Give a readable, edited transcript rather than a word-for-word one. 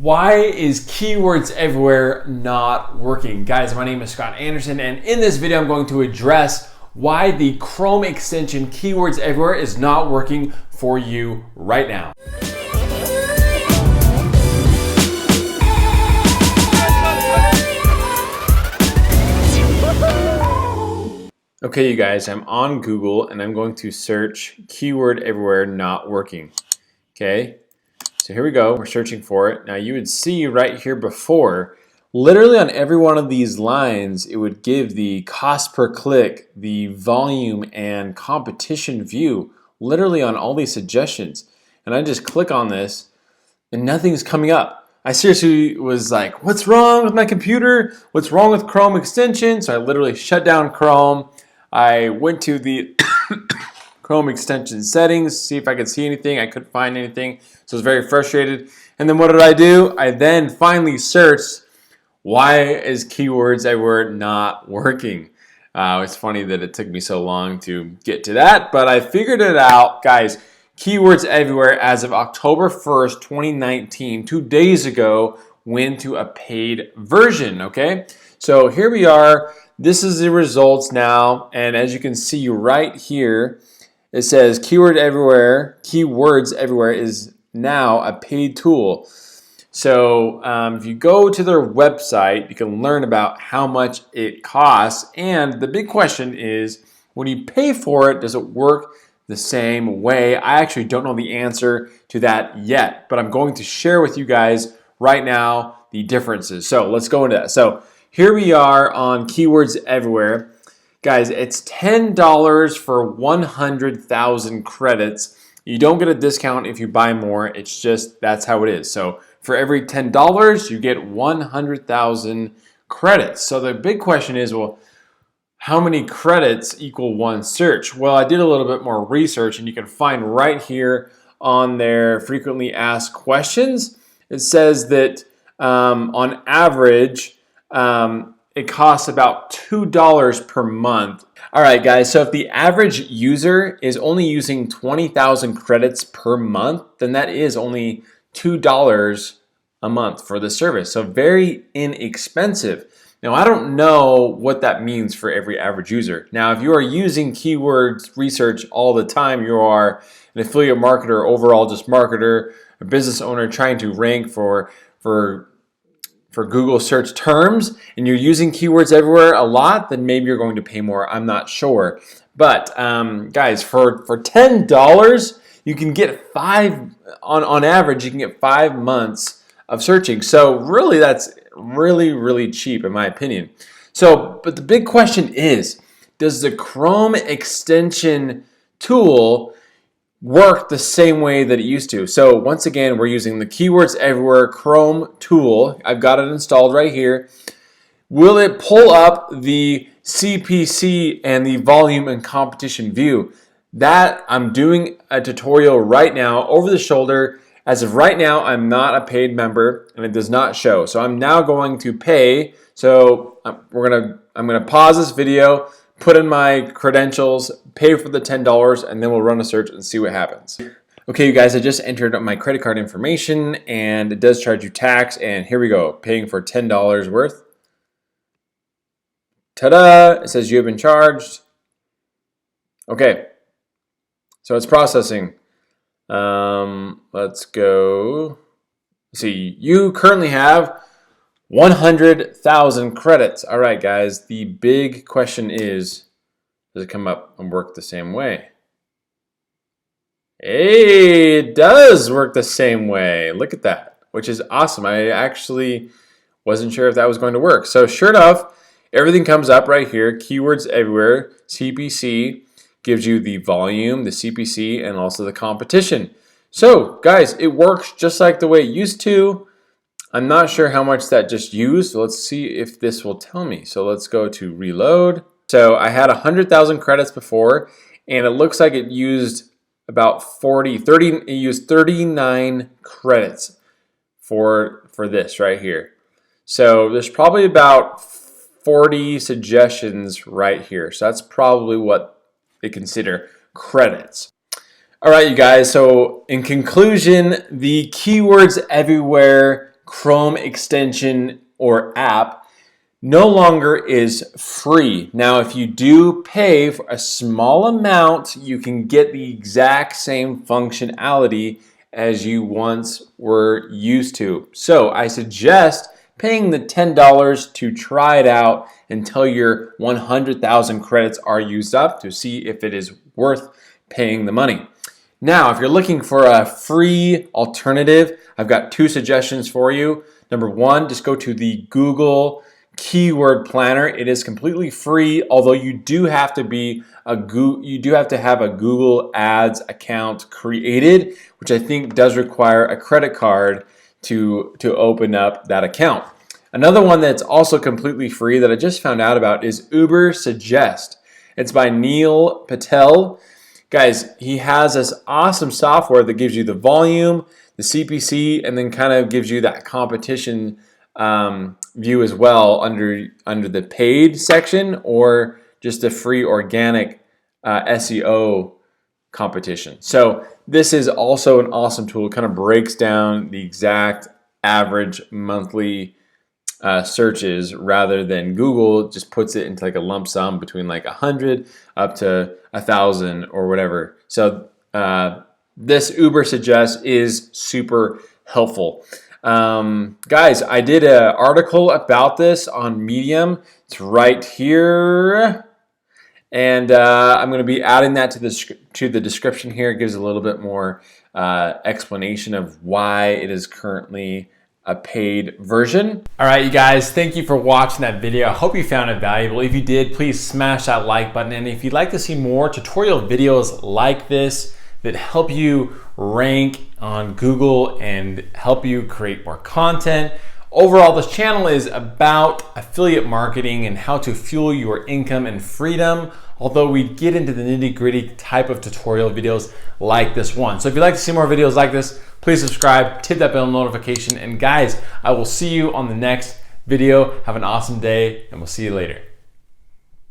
Why is Keywords Everywhere not working? Guys, my name is Scott Anderson, and in this video I'm going to address why the Chrome extension Keywords Everywhere is not working for you right now. Okay, you guys, I'm on Google and I'm going to search Keyword Everywhere not working. Okay. So here we go, we're searching for it. Now you would see right here before, literally on every one of these lines, it would give the cost per click, the volume and competition view, literally on all these suggestions. And I just click on this and nothing's coming up. I seriously was like, what's wrong with my computer? What's wrong with Chrome extension? So I literally shut down Chrome. I went to the Chrome extension settings, see if I could see anything. I couldn't find anything, so I was very frustrated. And then what did I do? I then finally searched, why is Keywords Everywhere not working? It's funny that it took me so long to get to that, but I figured it out. Guys, Keywords Everywhere as of October 1st, 2019, 2 days ago, went to a paid version, okay? So here we are. This is the results now, and as you can see right here, it says Keywords Everywhere is now a paid tool. So if you go to their website, you can learn about how much it costs. And the big question is, when you pay for it, does it work the same way? I actually don't know the answer to that yet, but I'm going to share with you guys right now the differences. So let's go into that. So here we are on Keywords Everywhere. Guys, it's $10 for 100,000 credits. You don't get a discount if you buy more. It's just, that's how it is. So for every $10, you get 100,000 credits. So the big question is, well, how many credits equal one search? Well, I did a little bit more research, and you can find right here on their frequently asked questions, it says that on average, it costs about $2 per month. All right, guys, so if the average user is only using 20,000 credits per month, then that is only $2 a month for the service. So very inexpensive. Now, I don't know what that means for every average user. Now, if you are using keywords research all the time, you are an affiliate marketer, overall just marketer, a business owner trying to rank for Google search terms, and you're using Keywords Everywhere a lot, then maybe you're going to pay more. I'm not sure. But guys, for $10, you can get on average, you can get 5 months of searching. So really, that's really cheap in my opinion. So, but the big question is, does the Chrome extension tool work the same way that it used to? So once again, we're using the Keywords Everywhere Chrome tool. I've got it installed right here. Will it pull up the CPC and the volume and competition view? That I'm doing a tutorial right now over the shoulder. As of right now, I'm not a paid member and it does not show. So I'm now going to pay. So I'm gonna pause this video, put in my credentials, pay for the $10, and then we'll run a search and see what happens. Okay, you guys, I just entered my credit card information and it does charge you tax, and here we go, paying for $10 worth. Ta-da! It says you have been charged. Okay, so it's processing. Let's go. Let's see, you currently have 100,000 credits. All right, guys, the big question is, does it come up and work the same way? Hey, it does work the same way. Look at that, which is awesome. I actually wasn't sure if that was going to work. So sure enough, everything comes up right here. Keywords Everywhere, CPC, gives you the volume, the CPC, and also the competition. So guys, it works just like the way it used to. I'm not sure how much that just used. So let's see if this will tell me. So let's go to reload. So I had 100,000 credits before, and it looks like it used about 30, it used 39 credits for this right here. So there's probably about 40 suggestions right here. So that's probably what they consider credits. All right, you guys, so in conclusion, the Keywords Everywhere Chrome extension or app no longer is free. Now, if you do pay for a small amount, you can get the exact same functionality as you once were used to. So I suggest paying the $10 to try it out until your 100,000 credits are used up to see if it is worth paying the money. Now, if you're looking for a free alternative, I've got two suggestions for you. Number one, just go to the Google Keyword Planner. It is completely free, although you do have to have a Google Ads account created, which I think does require a credit card to open up that account. Another one that's also completely free that I just found out about is Ubersuggest. It's by Neil Patel. Guys, he has this awesome software that gives you the volume, the CPC, and then kind of gives you that competition view as well under the paid section or just a free organic SEO competition. So this is also an awesome tool. It kind of breaks down the exact average monthly searches rather than Google just puts it into like a lump sum between like 100 up to 1,000 or whatever. So this Ubersuggest is super helpful. Guys, I did an article about this on Medium. It's right here. And I'm going to be adding that to the description here. It gives a little bit more explanation of why it is currently a paid version. All right, you guys, thank you for watching that video. I hope you found it valuable. If you did, please smash that like button. And if you'd like to see more tutorial videos like this that help you rank on Google and help you create more content, overall, this channel is about affiliate marketing and how to fuel your income and freedom, although we get into the nitty-gritty type of tutorial videos like this one. So if you'd like to see more videos like this, please subscribe, hit that bell notification, and guys, I will see you on the next video. Have an awesome day, and we'll see you later.